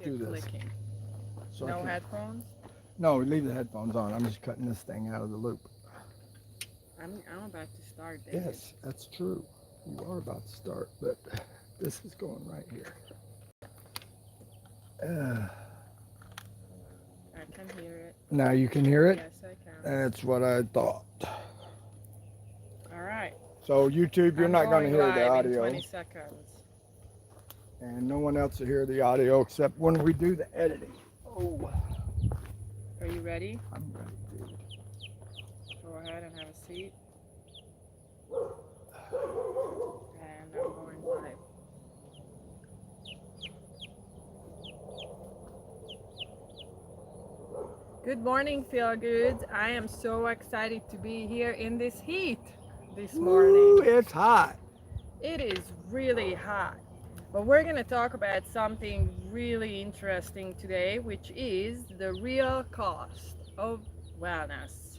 Do this. Clicking. So No headphones? No, leave the headphones on. I'm just cutting this thing out of the loop. I'm about to start, David. Yes, that's true. You are about to start, but this is going right here. I can hear it. Now you can hear it? Yes, I can. That's what I thought. All right. So YouTube, you're I'm not going to going hear the live in audio. 20 seconds. And no one else will hear the audio except when we do the editing. Oh, Are you ready? I'm ready, dude. Go ahead and have a seat. And I'm going live. Good morning, Philgood. I am so excited to be here in this heat this morning. Ooh, it's hot. It is really hot. But we're going to talk about something really interesting today, which is the real cost of wellness,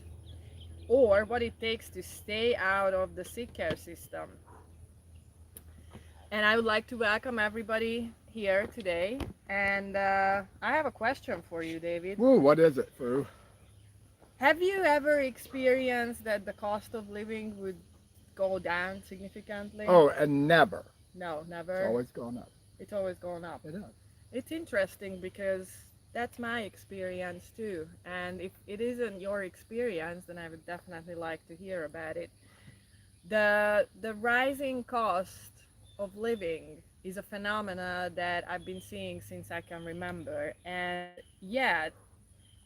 or what it takes to stay out of the sick care system. And I would like to welcome everybody here today. And I have a question for you, David. Ooh, what is it, Fru? Have you ever experienced that the cost of living would go down significantly? Oh, and never. No, never. It's always going up. It's always going up. It is. It's interesting because that's my experience too. And if it isn't your experience, then I would definitely like to hear about it. The rising cost of living is a phenomena that I've been seeing since I can remember. And yet,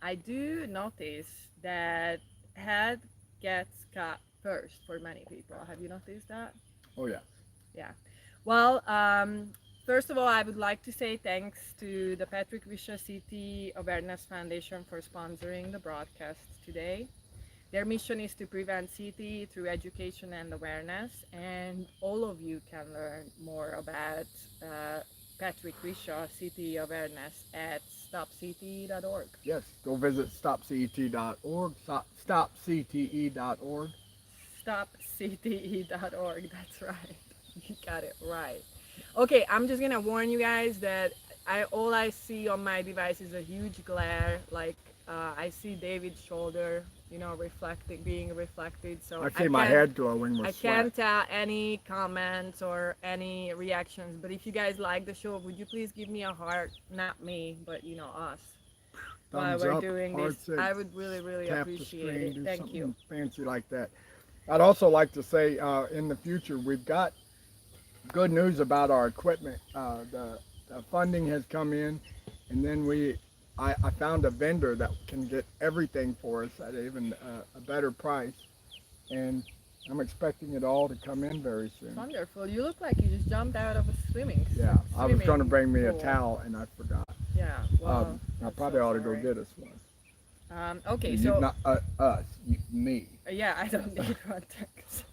I do notice that head gets cut first for many people. Have you noticed that? Oh, yeah. Yeah. Well, first of all, I would like to say thanks to the Patrick Visha City Awareness Foundation for sponsoring the broadcast today. Their mission is to prevent CT through education and awareness, and all of you can learn more about Patrick Visha City Awareness at stopcte.org. Yes, go visit stopcte.org, stopcte.org. Stopcte.org, that's right. You got it right. Okay, I'm just gonna warn you guys that all I see on my device is a huge glare. Like I see David's shoulder, being reflected. So I see my head glowing with I sweat. can't tell any comments or any reactions. But if you guys like the show, would you please give me a heart? Not me, but us. While Thumbs we're up, doing heart this, six, I would really, really tap the appreciate screen, it. do Thank something you. fancy like that. I'd also like to say in the future, we've got good news about our equipment. The funding has come in, and then I found a vendor that can get everything for us at even a better price, and I'm expecting it all to come in very soon. Wonderful. You look like you just jumped out of a swimming. Yeah, I was going to swimming bring me a pool. towel, and I forgot. Yeah. Well, I I'm probably so ought to go sorry. get us one. Okay, You, so not us, me. yeah, I don't need one. Thanks.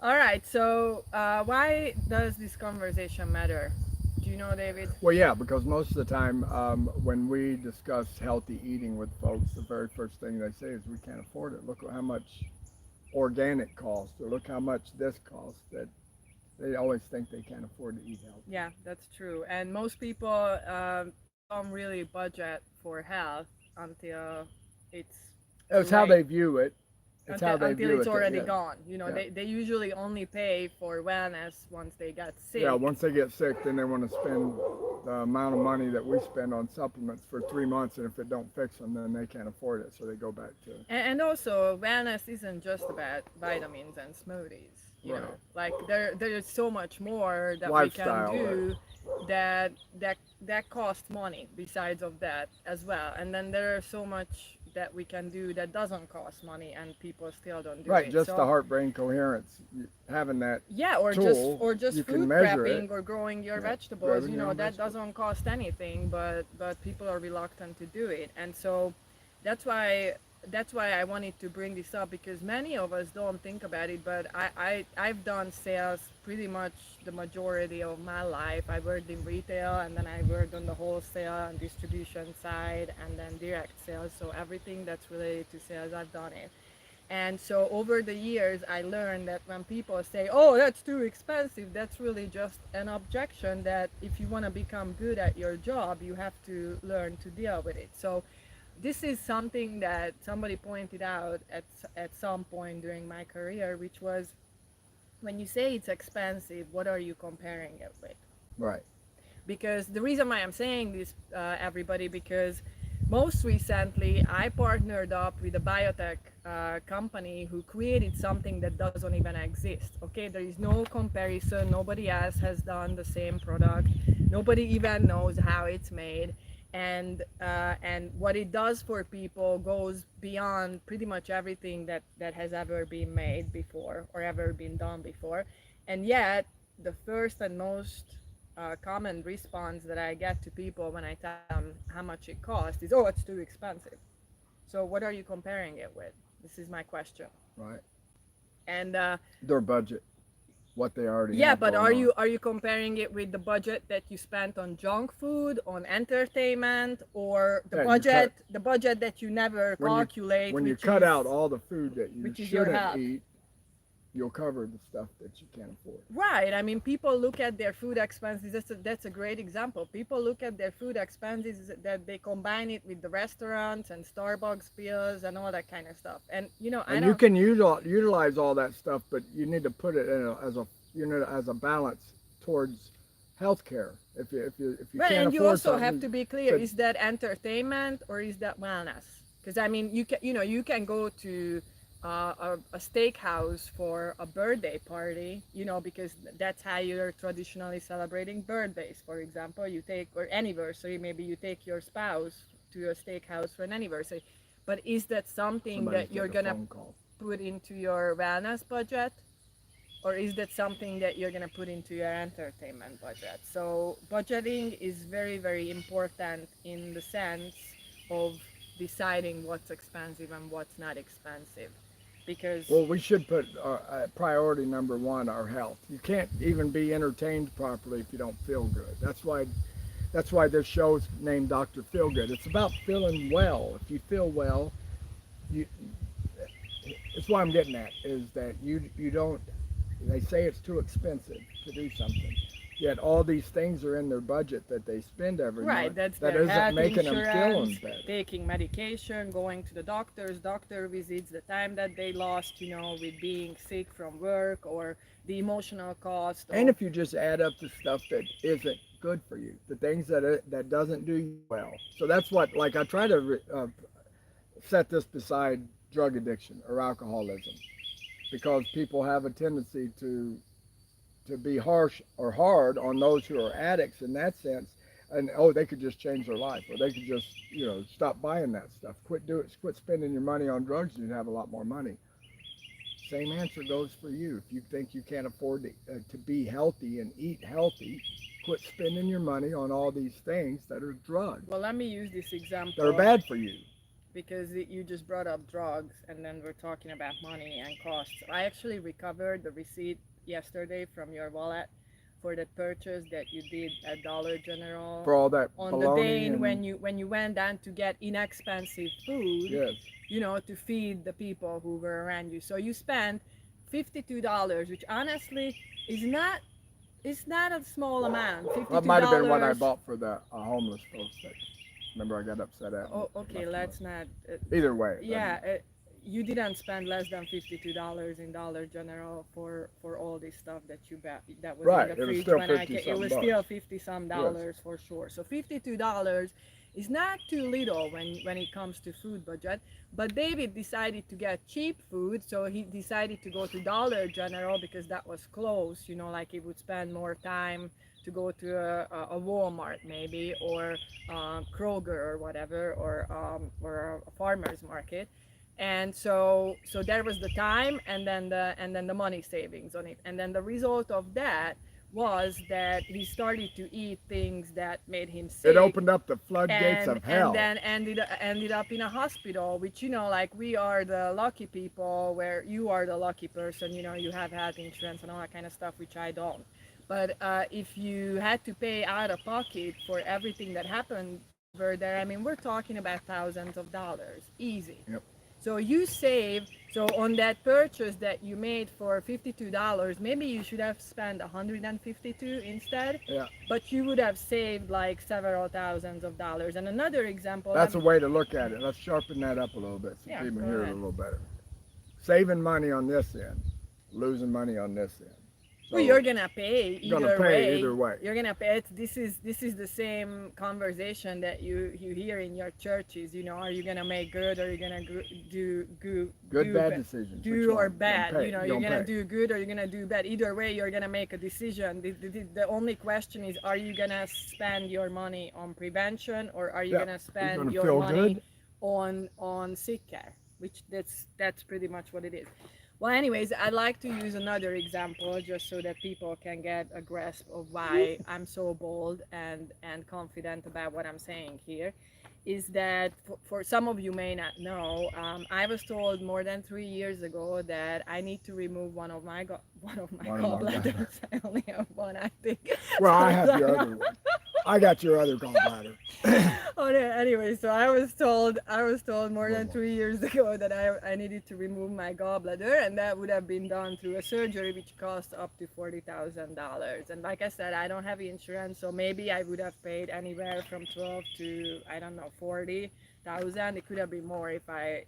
All right. So why does this conversation matter? Do you know, David? Well, yeah, because most of the time when we discuss healthy eating with folks, the very first thing they say is we can't afford it. Look at how much organic costs, or look how much this costs. That they always think they can't afford to eat healthy. Yeah, that's true. And most people don't really budget for health until it's too That's how late. they view it. It's how they Until view it's it. already Yeah. gone. Yeah. They usually only pay for wellness once they get sick. Yeah, once they get sick, then they want to spend the amount of money that we spend on supplements for 3 months, and if it don't fix them, then they can't afford it, so they go back to. And also, wellness isn't just about vitamins and smoothies. You Right. know, like there's so much more that Lifestyle, we can do that costs money besides of that as well. And then there's so much that we can do that doesn't cost money, and people still don't do Right, it. just So, the heart-brain coherence, having that. yeah, or tool, just you can food measure prepping it. or growing your Yeah, vegetables. growing You your know, own that vegetables. doesn't cost anything, but people are reluctant to do it. And so that's why that's why I wanted to bring this up, because many of us don't think about it, but I've done sales pretty much the majority of my life. I worked in retail, and then I worked on the wholesale and distribution side, and then direct sales. So everything that's related to sales, I've done it. And so over the years, I learned that when people say, oh, that's too expensive, that's really just an objection, that if you want to become good at your job, you have to learn to deal with it. So this is something that somebody pointed out at some point during my career, which was, when you say it's expensive, what are you comparing it with? Right. Because the reason why I'm saying this, everybody, because most recently I partnered up with a biotech company who created something that doesn't even exist. Okay, there is no comparison. Nobody else has done the same product. Nobody even knows how it's made. And what it does for people goes beyond pretty much everything that has ever been made before or ever been done before. And yet, the first and most common response that I get to people when I tell them how much it costs is, "Oh, it's too expensive." So what are you comparing it with? This is my question. Right. And Their budget, what they already yeah, have but going on. are you comparing it with the budget that you spent on junk food, on entertainment, or the Yeah, you cut budget that you never when you calculate, when you cut out all the food that you which is your shouldn't health? eat, you'll cover the stuff that you can't afford. Right. I mean, people look at their food expenses. That's a great example. People look at their food expenses, that they combine it with the restaurants and Starbucks bills and all that kind of stuff. And I And you don't. can utilize all that stuff, but you need to put it in as a balance towards healthcare. If you Right, can't and you afford also have something, to be clear: to, is that entertainment or is that wellness? Because I mean, you can go to a steakhouse for a birthday party, because that's how you're traditionally celebrating birthdays. For example, you take, or anniversary, maybe you take your spouse to a steakhouse for an anniversary. But is that something somebody's that you're getting a gonna phone call. put into your wellness budget? Or is that something that you're going to put into your entertainment budget? So budgeting is very, very important in the sense of deciding what's expensive and what's not expensive, because Well, we should put priority number one, our health. You can't even be entertained properly if you don't feel good. That's why this show's named Dr. Philgood. It's about feeling well. If you feel well, you. It's what I'm getting at is that you don't. They say it's too expensive to do something, yet all these things are in their budget that they spend every right, month. that's That their isn't health making them insurance, feeling better. taking medication, going to the doctor visits, the time that they lost, with being sick from work, or the emotional cost And of. if you just add up the stuff that isn't good for you, the things that doesn't do you well. So that's what, like, I try to set this beside drug addiction or alcoholism, because people have a tendency to be harsh or hard on those who are addicts in that sense, and oh, they could just change their life, or they could just stop buying that stuff, quit spending your money on drugs, and you'd have a lot more money. Same answer goes for you. If you think you can't afford to be healthy and eat healthy, quit spending your money on all these things that are drugs Well, let me use this that are example, bad for you. because you just brought up drugs, and then we're talking about money and costs. I actually recovered the receipt yesterday from your wallet for the purchase that you did at Dollar General For all that on the day baloney when and you went down to get inexpensive food, yes, to feed the people who were around you. So you spent $52, which honestly is not it's not a small amount. that $52. might have been what I bought for the homeless folks. That remember I got upset at. And Oh, okay, left them let's not. either way. Yeah, you didn't spend less than $52 in Dollar General for all this stuff that you bought that was Right, in the it was fridge still when 50 it something was bucks. still 50 some Yes. dollars for sure. So $52 is not too little when it comes to food budget. But David decided to get cheap food, so he decided to go to Dollar General because that was close. Like he would spend more time to go to a Walmart maybe, or Kroger or whatever, or a farmer's market. And so there was the time, and then the money savings on it, and then the result of that was that he started to eat things that made him It sick, opened up the floodgates of and hell. then ended up in a hospital, which, like, we are the lucky people, where you are the lucky person, you have health insurance and all that kind of stuff, which I don't. But if you had to pay out of pocket for everything that happened over there, I mean, we're talking about thousands of dollars, easy. Yep. So you save. So on that purchase that you made for $52, maybe you should have spent 152 instead, Yeah. but you would have saved like several thousands of dollars. And another example. That's a way to look at it. Let's sharpen that up a little bit so Yeah, people go hear it a ahead. little better. Saving money on this end, losing money on this end. Well, So you're gonna pay you're gonna either pay way. either way. You're gonna pay. This is the same conversation that you hear in your churches. Are you gonna make good, or are you gonna Good, bad ba- decisions. Which do or one? bad? Pay. You're Gonna gonna pay. do good, or you're gonna do bad. Either way, you're gonna make a decision. The only question is, are you gonna spend your money on prevention, or are you Yeah. gonna You're spend gonna your feel money good. on sick care? Which that's pretty much what it is. Well, anyways, I'd like to use another example just so that people can get a grasp of why I'm so bold and confident about what I'm saying here. Is that for some of you may not know, I was told more than 3 years ago that I need to remove one of my One of my guys. gallbladders. I only have one, I think. Well, I So, have your other one. I got your other gallbladder. oh yeah, anyway, so I was told more than One more. 3 years ago that I needed to remove my gallbladder, and that would have been done through a surgery which cost up to $40,000. And like I said, I don't have insurance, so maybe I would have paid anywhere from 12 to, I don't know, 40,000. It could have been more if I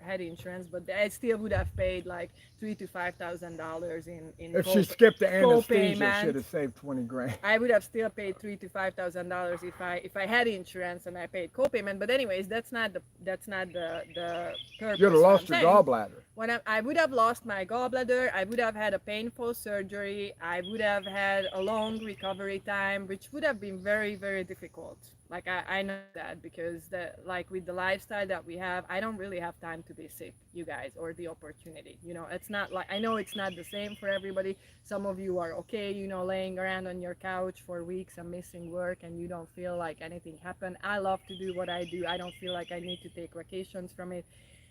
had insurance, but I still would have paid like $3,000 to $5,000 in If she skipped the anesthesia, she'd co-payment. have saved 20 grand. I would have still paid $3,000 to $5,000 if I had insurance and I paid copayment. But anyways, that's not the purpose. You'd have What I'm lost your saying. gallbladder. When I would have lost my gallbladder, I would have had a painful surgery. I would have had a long recovery time, which would have been very, very difficult. Like I know that because like with the lifestyle that we have, I don't really have time to be sick, you guys, or the opportunity. It's not like, I know it's not the same for everybody. Some of you are okay, laying around on your couch for weeks and missing work, and you don't feel like anything happened. I love to do what I do. I don't feel like I need to take vacations from it,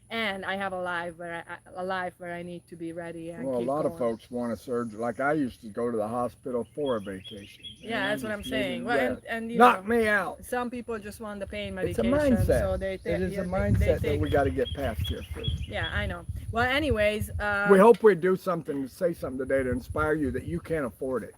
and I have a life where I need to be ready and Well, a keep lot of going. folks want a surgery. Like I used to go to the hospital for a vacation. Yeah, I that's what I'm just needed saying. Well, rest. and Knock me out. some people just want the pain It's a medication, mindset. so they It take. is Yeah, a they mindset that take. we got to get past here first. Yeah, I know. Well, anyways, We hope we do something, say something today to inspire you that you can't afford it.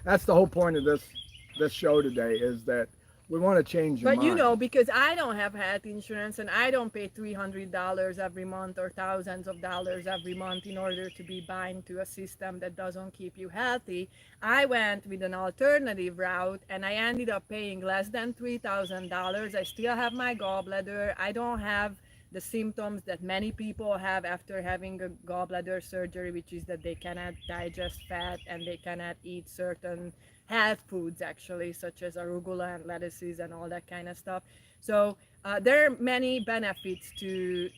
That's the whole point of this show today, is that we want to change your but mind. because I don't have health insurance and I don't pay $300 every month or thousands of dollars every month in order to be bind to a system that doesn't keep you healthy, I went with an alternative route and I ended up paying less than $3,000. I still have my gallbladder. I don't have the symptoms that many people have after having a gallbladder surgery, which is that they cannot digest fat and they cannot eat certain health foods, actually, such as arugula and lettuces and all that kind of stuff. So there are many benefits to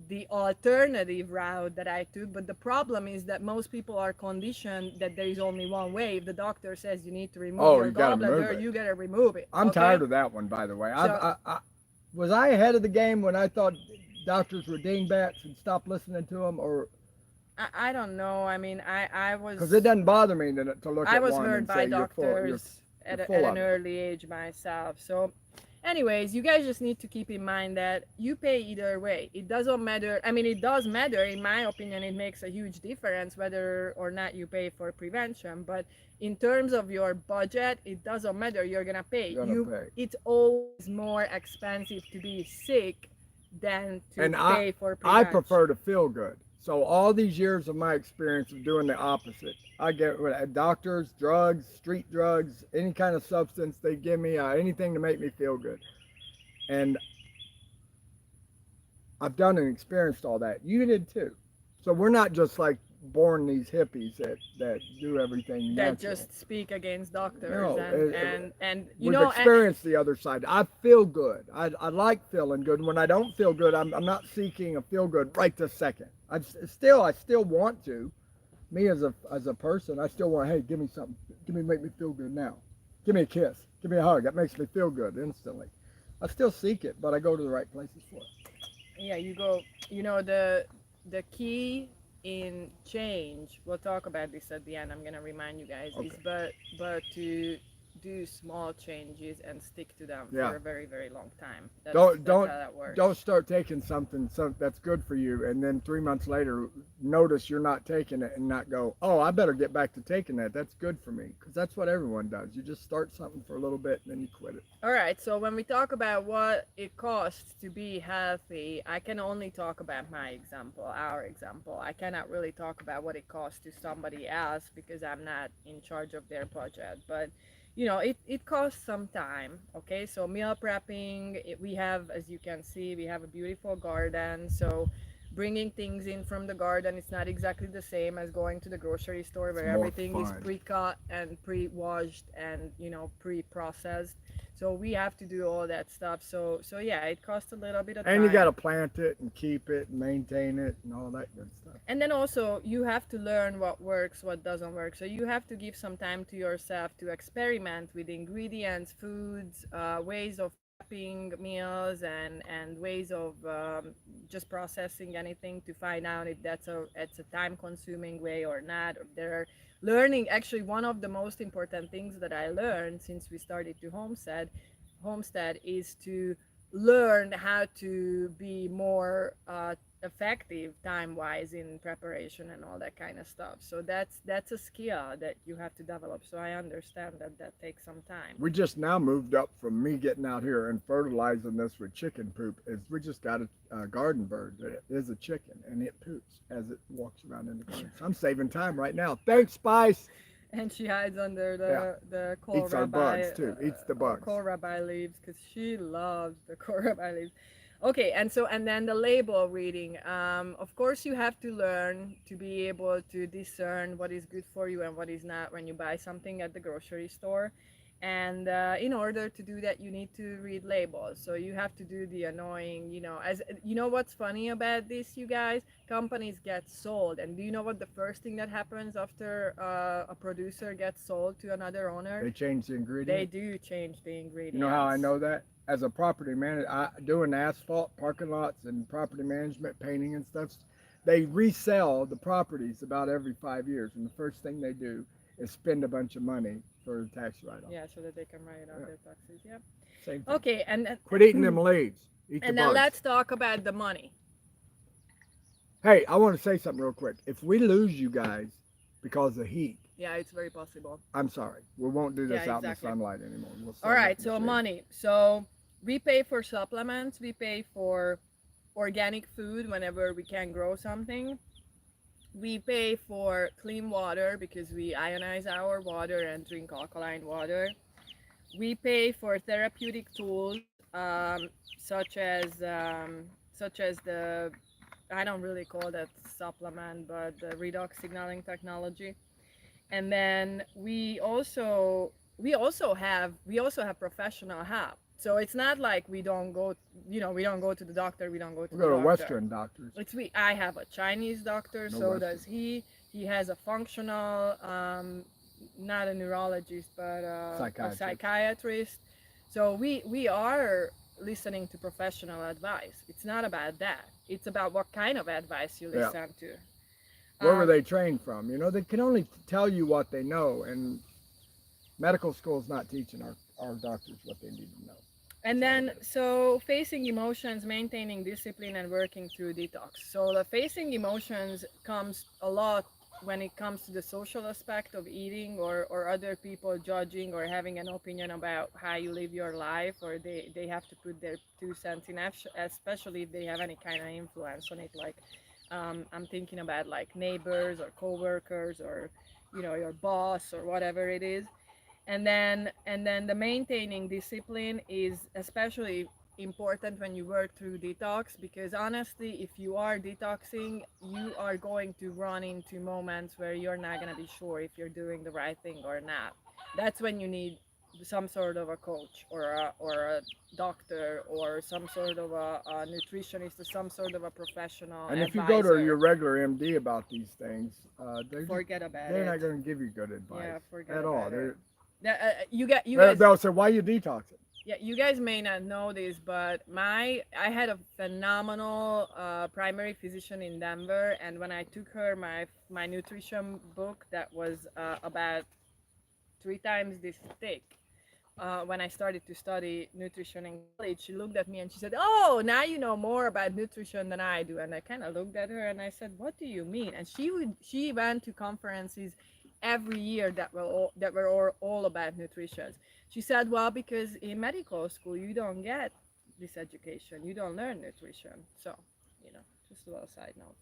the alternative route that I took, but the problem is that most people are conditioned that there is only one way. If the doctor says you need to remove Oh, your you got to remove gallbladder, it. you gotta remove it. I'm Okay? tired of that one, by the way. So- Was I ahead of the game when I thought doctors were dingbats and stopped listening to them, or I don't know. I mean, I was. because it doesn't bother me to look I at was one heard and by say you're full, doctors you're at full an of it. early age myself. So, anyways, you guys just need to keep in mind that you pay either way. It doesn't matter. I mean, it does matter. In my opinion, it makes a huge difference whether or not you pay for prevention. But in terms of your budget, it doesn't matter. You're gonna pay. You're gonna pay. It's always more expensive to be sick than to And pay for I prevention. prefer to feel good. So all these years of my experience of doing the opposite, I get doctors, drugs, street drugs, any kind of substance they give me, anything to make me feel good. And I've done and experienced all that. You did too. So we're not just like born these hippies that do everything That natural. just speak against doctors No, and you We've know. experienced the other side. I feel good. I like feeling good. When I don't feel good, I'm not seeking a feel good right this second. I still want to, me as a person, I still want, hey, give me something, make me feel good now. Give me a kiss, give me a hug. That makes me feel good instantly. I still seek it, but I go to the right places for it. Yeah, you go, the key in change, we'll talk about this at the end, I'm gonna remind you guys, is Okay. but to do small changes and stick to them Yeah. for a very, very long time. Don't That's don't how that works. don't start taking something that's good for you, and then 3 months later notice you're not taking it and not go, oh, I better get back to taking that. That's good for me, because that's what everyone does. You just start something for a little bit and then you quit it. All right, so when we talk about what it costs to be healthy, I can only talk about my example, our example. I cannot really talk about what it costs to somebody else because I'm not in charge of their budget. But it costs some time. Okay, so meal prepping, we have, as you can see, we have a beautiful garden. So bringing things in from the garden, it's not exactly the same as going to the grocery store It's where more everything is fun. pre-cut and pre-washed and pre-processed. So we have to do all that stuff. So yeah, it costs a little bit of And you got to time. plant it and keep it and maintain it and all that good stuff. And then also you have to learn what works, what doesn't work. So you have to give some time to yourself to experiment with ingredients, foods, ways of prepping meals, and ways of just processing anything to find out if it's a time consuming way or not. Or they're learning. Actually, one of the most important things that I learned since we started to homestead is to learn how to be more effective time wise in preparation and all that kind of stuff. So that's a skill that you have to develop. So I understand that that takes some time. We just now moved up from me getting out here and fertilizing this with chicken poop. Is we just got a garden bird that is a chicken and it poops as it walks around in the garden. So I'm saving time right now. Thanks, Spice. And she hides under Yeah, the eats our bugs too. Eats the bugs. kohlrabi leaves because she loves the kohlrabi leaves. Okay, and then the label reading. Of course, you have to learn to be able to discern what is good for you and what is not when you buy something at the grocery store. And in order to do that, you need to read labels. So you have to do the annoying, as you know what's funny about this, you guys? Companies get sold. And do you know what the first thing that happens after a producer gets sold to another owner? They change the They ingredient. do change the You know how I ingredients. know that? As a property manager, I doing asphalt, parking lots, and property management, painting and stuff. They resell the properties about every 5 years, and the first thing they do is spend a bunch of money for the tax write-off. Yeah, so that they can write off Yeah, their taxes. Yeah. same thing. Okay, and Quit eating them leaves. Eat the and now bugs. let's talk about the money. Hey, I want to say something real quick. If we lose you guys because of heat, Yeah, it's very possible. I'm sorry. We won't do Yeah, this out in the exactly. sunlight anymore. We'll All set it up right, in the so shade. money. So we pay for supplements, we pay for organic food whenever we can grow something. We pay for clean water because we ionize our water and drink alkaline water. We pay for therapeutic tools, such as the I don't really call that supplement, but the redox signaling technology. And then we also have professional help. So it's not like we don't go to the doctor, we don't go to We the go to doctor. Western doctors. I have a Chinese doctor, No so Western. does he has a functional, not a neurologist but a Psychiatrist. psychiatrist. So we are listening to professional advice. It's not about that, it's about what kind of advice you Yeah. listen to. Where were um, they trained from? You know, they can only tell you what they know, and medical school's not teaching our doctors what they need to know. And That's all then, it is. so facing emotions, maintaining discipline, and working through detox. So the facing emotions comes a lot when it comes to the social aspect of eating, or other people judging or having an opinion about how you live your life, or they have to put their 2 cents in, especially if they have any kind of influence on it. Like, I'm thinking about like neighbors or coworkers or, your boss or whatever it is. And then the maintaining discipline is especially important when you work through detox, because honestly, if you are detoxing, you are going to run into moments where you're not going to be sure if you're doing the right thing or not. That's when you need some sort of a coach or a doctor or some sort of a nutritionist or some sort of a professional And if you go to your advisor, regular MD about these things, forget about they're it. not going to give you good advice Yeah, forget at all. about it. You guys, They'll say, "Why you detoxing?" yeah, you guys may not know this, but I had a phenomenal primary physician in Denver, and when I took her my nutrition book that was about 3 times this thick, when I started to study nutrition in college, she looked at me and she said, "Oh, now you know more about nutrition than I do." And I kind of looked at her and I said, "What do you mean?" And she went to conferences every year that were all about nutrition. She said, "Well, because in medical school you don't get this education, you don't learn nutrition." So, you know, just a little side note.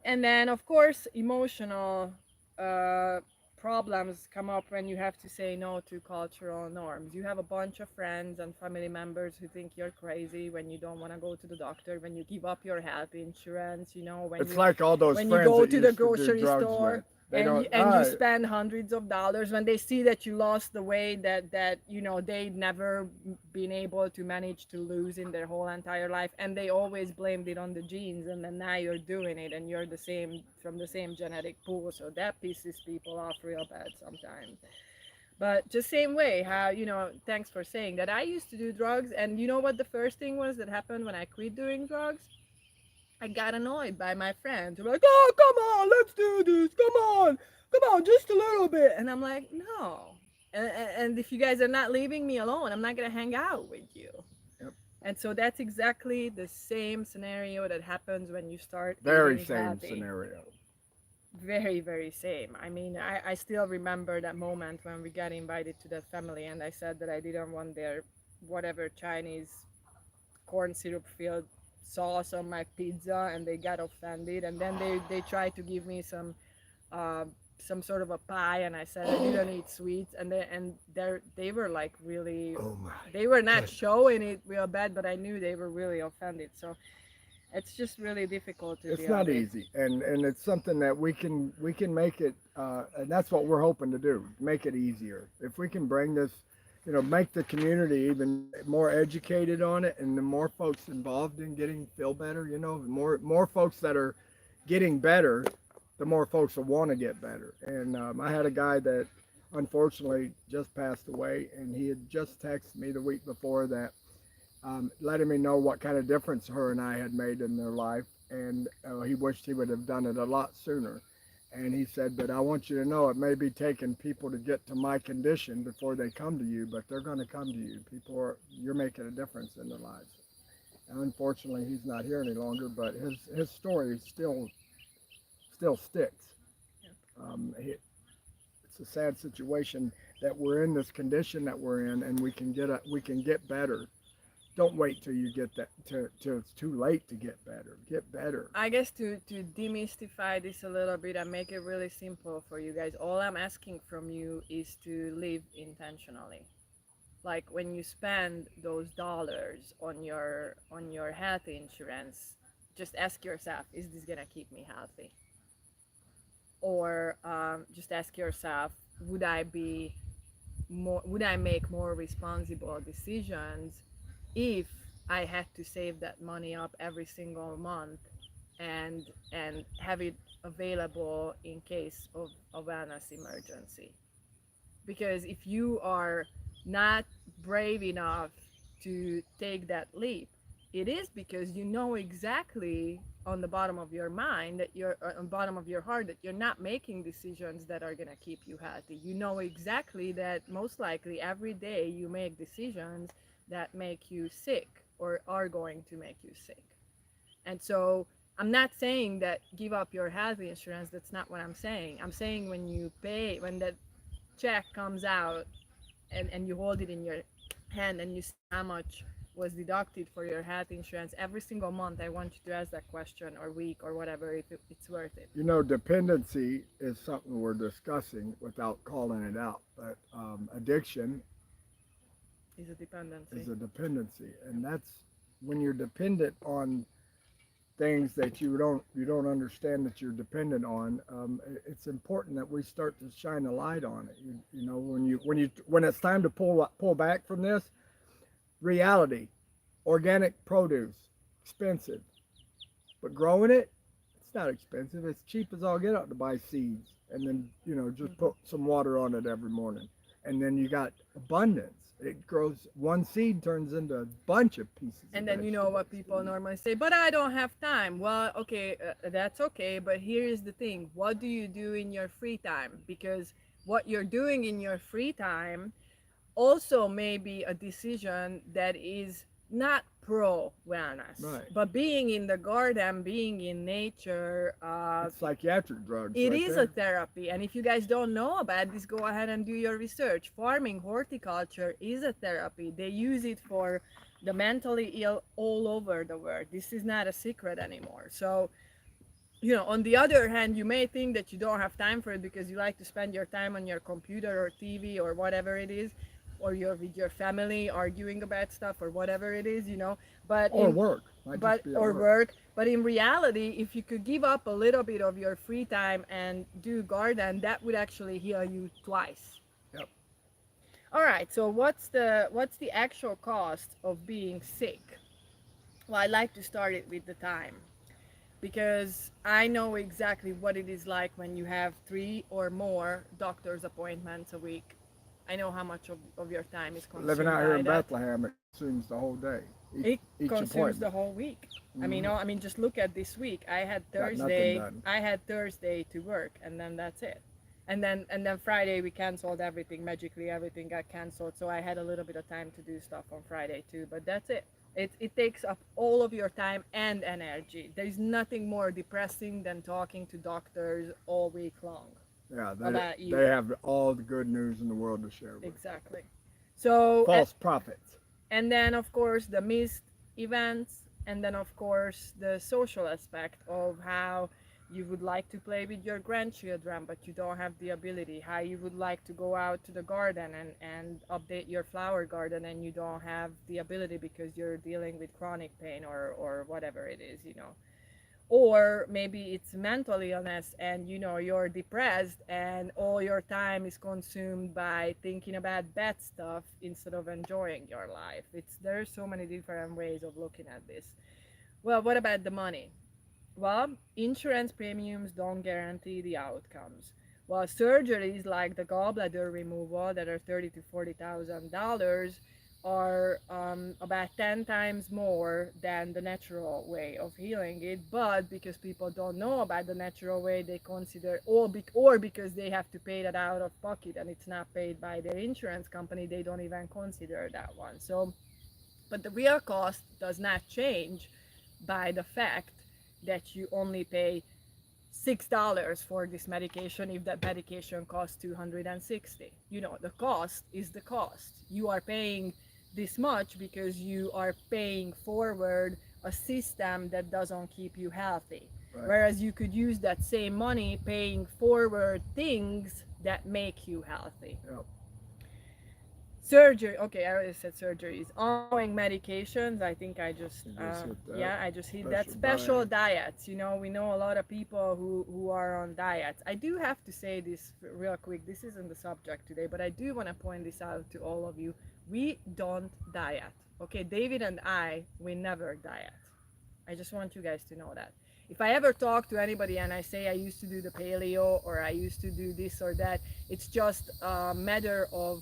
And then, of course, emotional uh, problems come up when you have to say no to cultural norms. You have a bunch of friends and family members who think you're crazy when you don't want to go to the doctor, when you give up your health insurance, when It's you like all those when you friends go that to the used to do grocery drugs store with. They don't. and you spend hundreds of dollars when they see that you lost the weight that they'd never been able to manage to lose in their whole entire life, and they always blamed it on the genes, and then now you're doing it and you're the same from the same genetic pool, so that pisses people off real bad sometimes. But just same way how, thanks for saying that. I used to do drugs, and you know what the first thing was that happened when I quit doing drugs? I got annoyed by my friends who were like, "Oh, come on, let's do this. Come on, just a little bit." And I'm like, "No." And if you guys are not leaving me alone, I'm not gonna hang out with you. Yep. And so that's exactly the same scenario that happens when you start Very eating same healthy. scenario. Very, very same. I mean, I still remember that moment when we got invited to that family, and I said that I didn't want their whatever Chinese corn syrup filled sauce on my pizza, and they got offended, and then they tried to give me uh, some sort of a pie, and I said I didn't eat sweets, and they were like really, Oh my they were not goodness. showing it real bad, but I knew they were really offended. So it's just really difficult to It's deal not with. easy, and it's something that we can make it, and that's what we're hoping to do. Make it easier. If we can bring this, make the community even more educated on it, and the more folks involved in getting feel better. The more folks that are getting better, the more folks will want to get better. And I had a guy that unfortunately just passed away, and he had just texted me the week before that, letting me know what kind of difference her and I had made in their life. And he wished he would have done it a lot sooner. And he said, "But I want you to know it may be taking people to get to my condition before they come to you, but they're going to come to you. You're making a difference in their lives." And unfortunately, he's not here any longer, but his story still sticks. Yep. It's a sad situation that we're in this condition that we're in, and we can get better. Don't wait till you get that till it's too late to get better. Get better. I guess to demystify this a little bit and make it really simple for you guys, all I'm asking from you is to live intentionally. Like when you spend those dollars on your health insurance, just ask yourself, is this gonna keep me healthy? Or just ask yourself, would I make more responsible decisions if I had to save that money up every single month and have it available in case of a wellness emergency? Because if you are not brave enough to take that leap, it is because you know exactly on the bottom of your mind that you're on the bottom of your heart that you're not making decisions that are going to keep you healthy. You know exactly that most likely every day you make decisions that make you sick or are going to make you sick. And so I'm not saying that give up your health insurance. That's not what I'm saying. I'm saying when that check comes out and you hold it in your hand and you see how much was deducted for your health insurance every single month, I want you to ask that question, or week or whatever, if it's worth it. Dependency is something we're discussing without calling it out, but addiction Is a dependency. is a dependency, and that's when you're dependent on things that you don't understand that you're dependent on, it's important that we start to shine a light on it. You know, when it's time to pull back from this reality, organic produce, expensive, but growing it, it's not expensive. It's cheap as all get out to buy seeds, and then just Mhm. put some water on it every morning, and then you got abundance. It grows. One seed turns into a bunch of pieces of And then you know vegetables what to people eat. normally say, but I don't have time. Well, okay, that's okay, but here is the thing. What do you do in your free time? Because what you're doing in your free time also may be a decision that is not pro wellness, Right. but being in the garden, being in nature, It's psychiatric drugs it right is a there. therapy. And if you guys don't know about this, go ahead and do your research. Farming, horticulture is a therapy. They use it for the mentally ill all over the world. This is not a secret anymore. So, on the other hand, you may think that you don't have time for it because you like to spend your time on your computer or TV or whatever it is, or you're with your family arguing about stuff or whatever it is. But Or in work. Might but just be at or work. work, but in reality, if you could give up a little bit of your free time and do garden, that would actually heal you twice. Yep. All right, so what's the actual cost of being sick? Well, I like to start it with the time, because I know exactly what it is like when you have 3 or more doctor's appointments a week. I know how much of your time is Living consumed out here by in that. Bethlehem, it consumes the whole day. It Each consumes the appointment. whole week. Hmm. I mean, just look at this week. Got nothing done. I had Thursday to work, and then that's it. And then Friday we canceled everything. Magically, everything got canceled. So I had a little bit of time to do stuff on Friday too. But that's it. It takes up all of your time and energy. There's nothing more depressing than talking to doctors all week long Yeah, about they you. have all the good news in the world to share with you. Exactly. So, False prophets. and then of course the missed events, and then of course the social aspect of how you would like to play with your grandchildren but you don't have the ability, how you would like to go out to the garden and update your flower garden and you don't have the ability because you're dealing with chronic pain or whatever it is. Or maybe it's mental illness and you're depressed and all your time is consumed by thinking about bad stuff instead of enjoying your life. There's so many different ways of looking at this. Well, what about the money? Well, insurance premiums don't guarantee the outcomes. Well, surgeries like the gallbladder removal that are $30,000 to $40,000 are about 10 times more than the natural way of healing it. But because people don't know about the natural way, they consider, or because they have to pay that out of pocket and it's not paid by their insurance company, they don't even consider that one. So, but the real cost does not change by the fact that you only pay $6 for this medication if that medication costs 260. The cost is the cost. You are paying this much because you are paying forward a system that doesn't keep you healthy. Right. Whereas you could use that same money paying forward things that make you healthy. Yep. Surgery. Okay, I already said surgeries. Ongoing medications. I think I just, You just hit that yeah, I just hit that. special Special diet. diets. We know a lot of people who are on diets. I do have to say this real quick. This isn't the subject today, but I do want to point this out to all of you. We don't diet. Okay, David and we never diet. I just want you guys to know that. If I ever talk to anybody and I say I used to do the paleo or I used to do this or that, it's just a matter of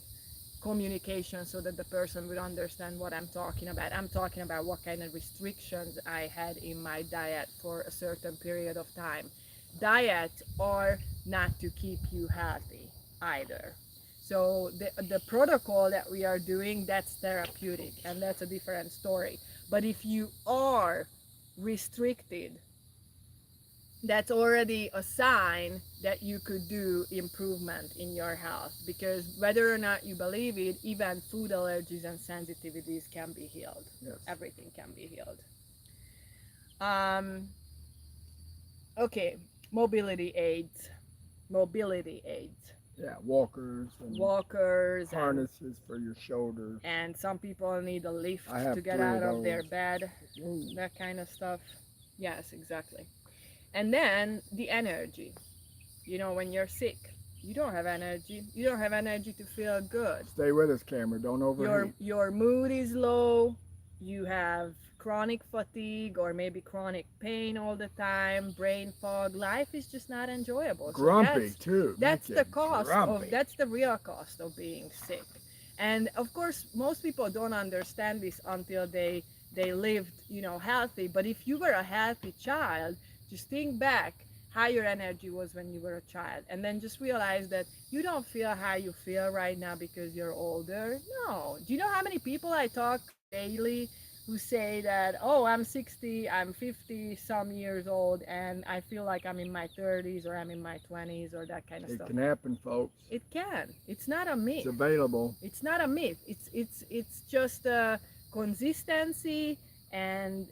communication so that the person would understand what I'm talking about. I'm talking about what kind of restrictions I had in my diet for a certain period of time. Diets are not to keep you healthy either. So the protocol that we are doing, that's therapeutic and that's a different story. But if you are restricted, that's already a sign that you could do improvement in your health, because whether or not you believe it, even food allergies and sensitivities can be healed. Yes. Everything can be healed. um okay, mobility aids. Mobility aids. Yeah. Walkers and Walkers, harnesses for your shoulders. and some people need a lift I have to get 3 of out of their those. bed, Ooh. that kind of stuff. Yes, exactly. And then the energy. When you're sick, you don't have energy. You don't have energy to feel good. Stay with us, camera. Don't your overheat. your mood is low. You have chronic fatigue or maybe chronic pain all the time, brain fog. Life is just not enjoyable. So Grumpy that's too. that's Make you the cost of grumpy. that's the real cost of being sick. And of course most people don't understand this until they lived, healthy. But if you were a healthy child, just think back how your energy was when you were a child, and then just realize that you don't feel how you feel right now because you're older. No. Do you know how many people I talk daily who say that, oh, I'm 60, I'm 50 some years old, and I feel like I'm in my 30s or I'm in my 20s or that kind of It stuff? can happen, folks. It can. It's not a It's myth. available. It's not a myth. It's just a consistency and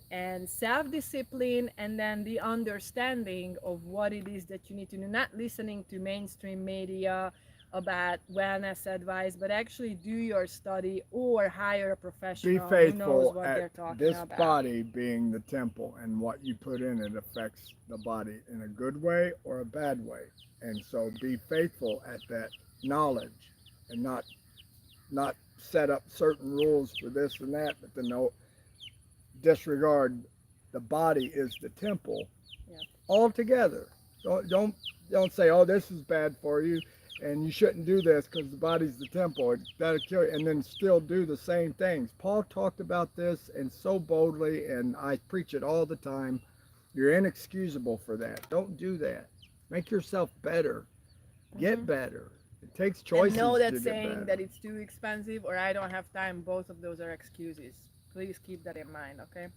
self-discipline, and then the understanding of what it is that you need to do. Not listening to mainstream media about wellness advice, but actually do your study or hire a Be professional who knows faithful what at they're talking this about. body being the temple, and what you put in it affects the body in a good way or a bad way. And so be faithful at that knowledge, and not set up certain rules for this and that, but then no disregard the body is the temple Yeah. altogether. Don't say, oh, this is bad for you and you shouldn't do this because the body's the temple. That'll kill you, and then still do the same things. Paul talked about this and so boldly, and I preach it all the time. You're inexcusable for that. Don't do that. Make yourself better. Get Hmm. better. It takes And know choices that to get saying that better. it's too expensive or I don't have time, both of those are excuses. Please keep that in mind, okay?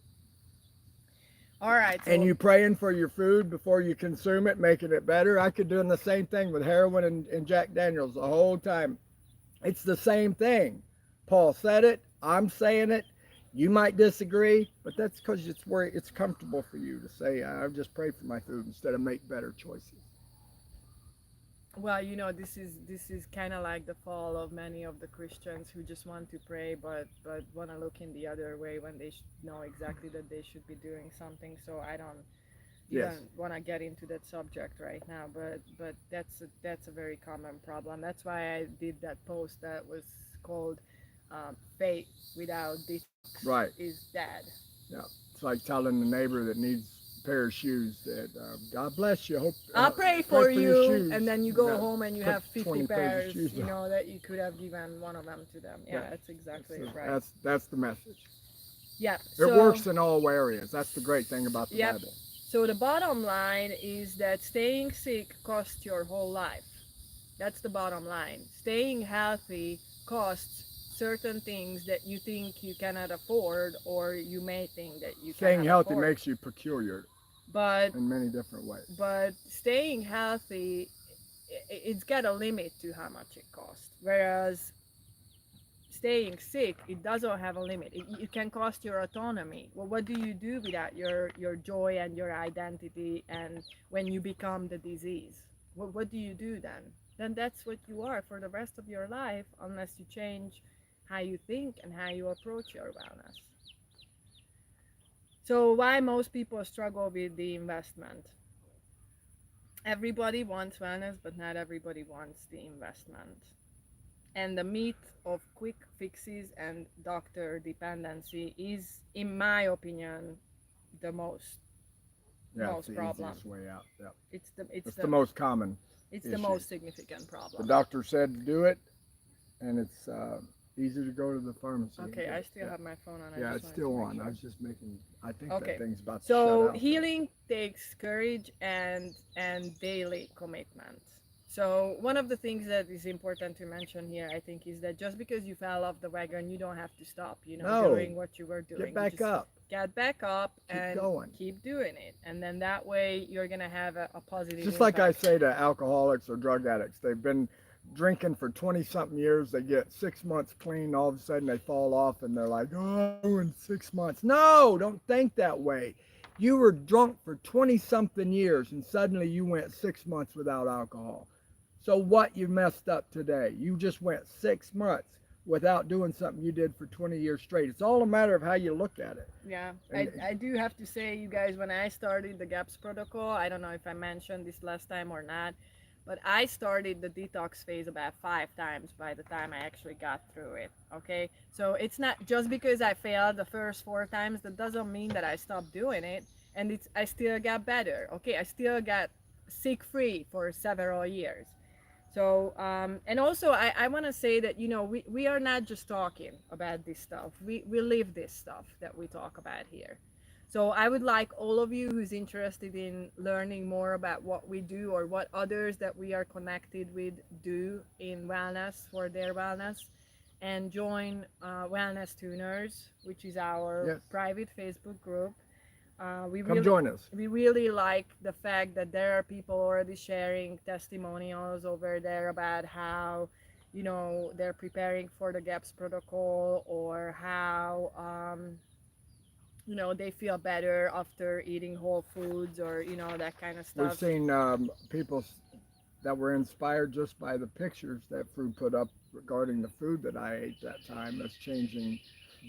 All right, And so you praying for your food before you consume it, making it better. I could doing the same thing with heroin and Jack Daniels the whole time. It's the same thing. Paul said it. I'm saying it. You might disagree, but that's because it's where it's comfortable for you to say, I just pray for my food instead of make better choices. well, this is kind of like the fall of many of the Christians who just want to pray, but want to look in the other way when they know exactly that they should be doing something. So I don't Yes. even want to get into that subject right now. But that's a very common problem. That's why I did that post that was called "Faith Without Detox Right. is Dead." Yeah. It's like telling the neighbor that needs a pair of shoes that God bless you. Hope I'll pray pray for for your you, shoes. and then you You go got home and you put have 50 20 pairs of pairs, shoes on. that you could have given one of them to them. Yeah. Yeah, that's exactly right. That's the message. Yeah. It So, works in all areas. That's the great thing about the yep. Bible. So the bottom line is that staying sick costs your whole life. That's the bottom line. Staying healthy costs certain things that you think you cannot afford, or you may think that you Staying cannot healthy afford. makes you peculiar But in many different ways. staying healthy, it's got a limit to how much it costs. Whereas staying sick, it doesn't have a limit. It can cost your autonomy. Well, what do you do without your joy and your identity, and when you become the disease? What do you do then? Then that's what you are for the rest of your life, unless you change how you think and how you approach your wellness. So why most people struggle with the investment? Everybody wants wellness, but not everybody wants the investment. And the myth of quick fixes and doctor dependency is, in my opinion, the Yeah, it's most the problem. easiest way out. Yeah. It's the it's It's the the most common it's the issue. most significant The problem. doctor said to do it, and it's easy to go to the pharmacy and Okay, get I it. still Yeah, have my phone on. I yeah, just it's wanted to still make on. I sure. was just making. I think that Okay. thing's about to shut So out. healing takes courage and daily commitment. So one of the things that is important to mention here, I think, is that just because you fell off the wagon, you don't have to stop, No, doing what you were get doing. You back just up. get back up Keep and going. keep doing it. And then that way you're going to have a positive Just like I impact. say to alcoholics or drug addicts, they've been drinking for 20 something years. They get 6 months clean. All of a sudden they fall off and they're like, oh, in 6 months. No, don't think that way. You were drunk for 20 something years and suddenly you went 6 months without alcohol. So what, you messed up today? You just went 6 months. without doing something you did for 20 years straight. It's all a matter of how you look at it. Yeah, And I do have to say, you guys, when I started the GAPS protocol, I don't know if I mentioned this last time or not, but I started the detox phase about 5 times by the time I actually got through it. Okay, so it's not just because I failed the first 4 times, that doesn't mean that I stopped doing it, and I still got better. Okay, I still got sick free for several years. So, and also, I want to say that, we are not just talking about this stuff. We live this stuff that we talk about here. So I would like all of you who's interested in learning more about what we do or what others that we are connected with do in wellness for their wellness, and join Wellness Tuners, which is our yes, private Facebook group. We come really join us. we really like the fact that there are people already sharing testimonials over there about how, they're preparing for the GAPS protocol, or how, they feel better after eating whole foods, or that kind of We've stuff. seen people that were inspired just by the pictures that food put up regarding the food that I ate that time. That's changing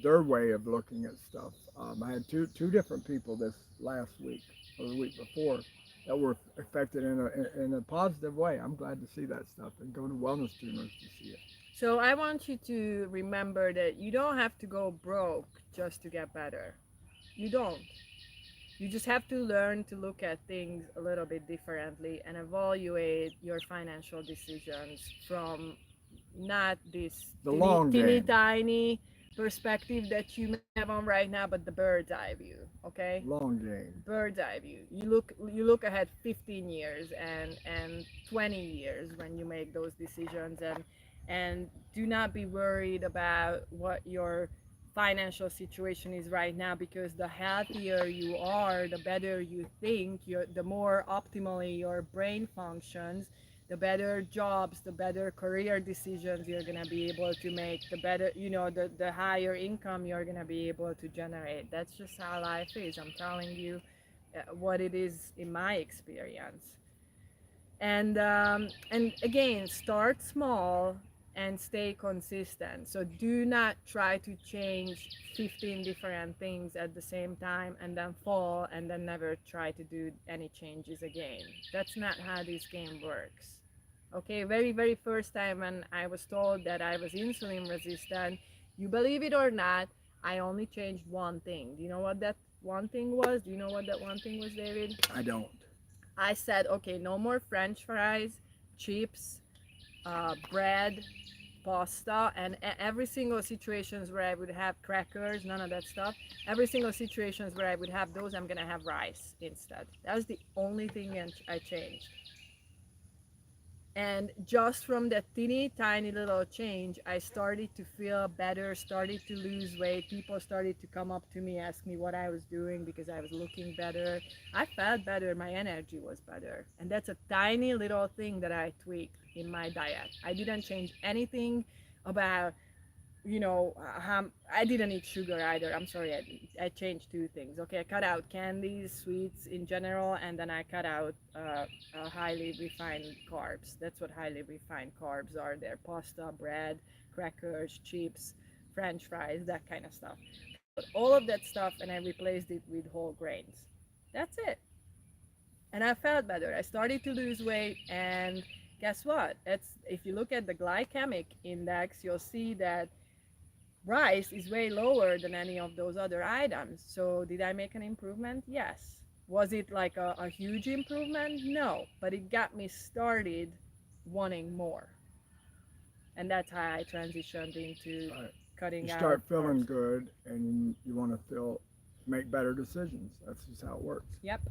their way of looking at stuff. I had two different people this last week or the week before that were affected in a positive way. I'm glad to see that stuff and go to Wellness Tuners to see it. So I want you to remember that you don't have to go broke just to get better. You don't. You just have to learn to look at things a little bit differently and evaluate your financial decisions from not this The teeny, long teeny game, tiny perspective that you may have on right now, but the bird's eye view. Okay, long game. bird's eye view. You look ahead 15 years and 20 years when you make those decisions, and do not be worried about what your financial situation is right now, because the healthier you are, the better you think, the more optimally your brain functions, the better jobs, the better career decisions you're going to be able to make, the better, the higher income you're going to be able to generate. That's just how life is. I'm telling you what it is in my experience. And again, start small and stay consistent. So do not try to change 15 different things at the same time and then fall and then never try to do any changes again. That's not how this game works. Okay, very first time when I was told that I was insulin resistant, you believe it or not, I only changed one thing. Do you know what that one thing was? Do you know what that one thing was, David? I don't. I said, okay, no more French fries, chips, bread, pasta, and every single situations where I would have crackers, none of that stuff. Every single situations where I would have those, I'm gonna have rice instead. That was the only thing I changed. And just from that teeny tiny little change, I started to feel better, started to lose weight. People started to come up to me, ask me what I was doing because I was looking better. I felt better, my energy was better. And that's a tiny little thing that I tweaked in my diet. I didn't change anything about, I didn't eat sugar either. I'm sorry, I changed two things. Okay, I cut out candies, sweets in general, and then I cut out highly refined carbs. That's what highly refined carbs are. They're pasta, bread, crackers, chips, French fries, that kind of stuff. Cut out all of that stuff, and I replaced it with whole grains. That's it. And I felt better. I started to lose weight, and guess what? It's if you look at the glycemic index, you'll see that rice is way lower than any of those other items. So did I make an improvement? Yes. Was it like a huge improvement? No. But it got me started wanting more. And that's how I transitioned into You cutting out start feeling carbs. good and you want to make better decisions. That's just how it works. Yep.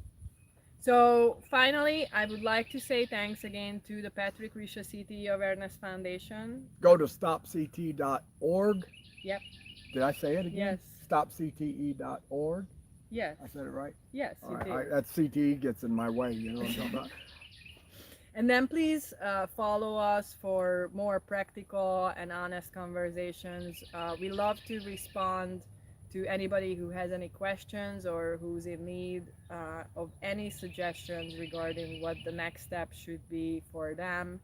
So finally, I would like to say thanks again to the Patrick Risha CTE Awareness Foundation. Go to stopct.org. Yep. Did I say it again? Yes. Stopcte.org. Yes. I said it right. Yes, All you right. did. That CTE gets in my way. You know what I'm talking about? And then please follow us for more practical and honest conversations. We love to respond to anybody who has any questions or who's in need of any suggestions regarding what the next step should be for them.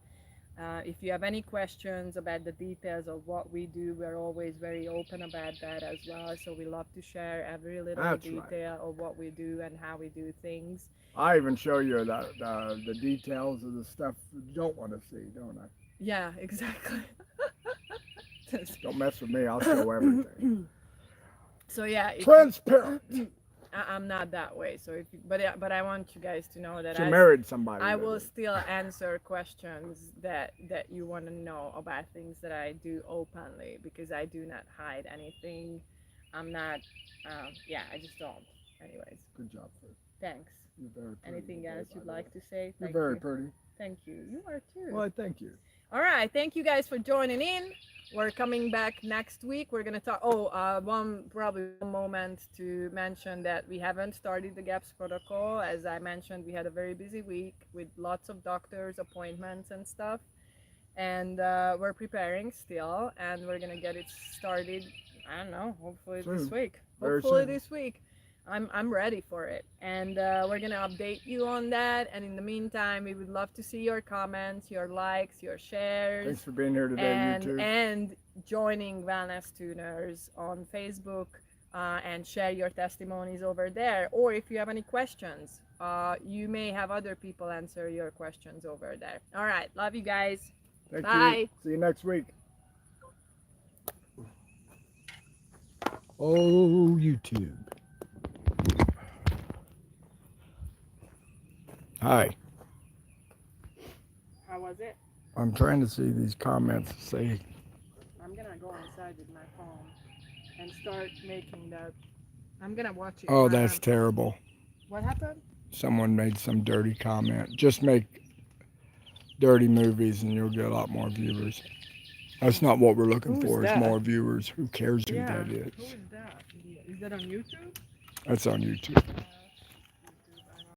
If you have any questions about the details of what we do, we're always very open about that as well. So we love to share every little That's right. detail of what we do and how we do things. I even show you the details of the stuff you don't want to see, don't I? Yeah, exactly. Don't mess with me. I'll show everything. So yeah, if you, Transparent. I'm not that way. So if you, but I want you guys to know that She married somebody I that will is. still answer questions that you want to know about things that I do openly because I do not hide anything. I'm not. Yeah, I just don't. Anyways, Good job, Fred. thanks. You're very pretty Anything today, else by you'd the way. like to say? You're Thank very you. pretty. Thank you. You are too. Well, I thank you. All right. Thank you guys for joining in. We're coming back next week. We're gonna talk. Oh, one moment to mention that we haven't started the GAPS protocol. As I mentioned, we had a very busy week with lots of doctors' appointments and stuff, and we're preparing still, and we're gonna get it started. I don't know. Hopefully this Soon. week. Very Hopefully soon. this week. I'm ready for it, and we're gonna update you on that. And in the meantime, we would love to see your comments, your likes, your shares, Thanks for being here today, and YouTube. joining Wellness Tuners on Facebook, and share your testimonies over there. Or if you have any questions, you may have other people answer your questions over there. All right, love you guys. Thank you. Bye. See you next week. Oh, YouTube. Hi. How was it? I'm trying to see these comments. Say, I'm gonna go inside with my phone and start making that. I'm gonna watch it. oh, that's terrible. What happened? Someone made some dirty comment. Just make dirty movies and you'll get a lot more viewers. That's not what we're looking Who's for, is that? more viewers. Who cares who Yeah. that is? Who is that? Is that on YouTube? That's on YouTube.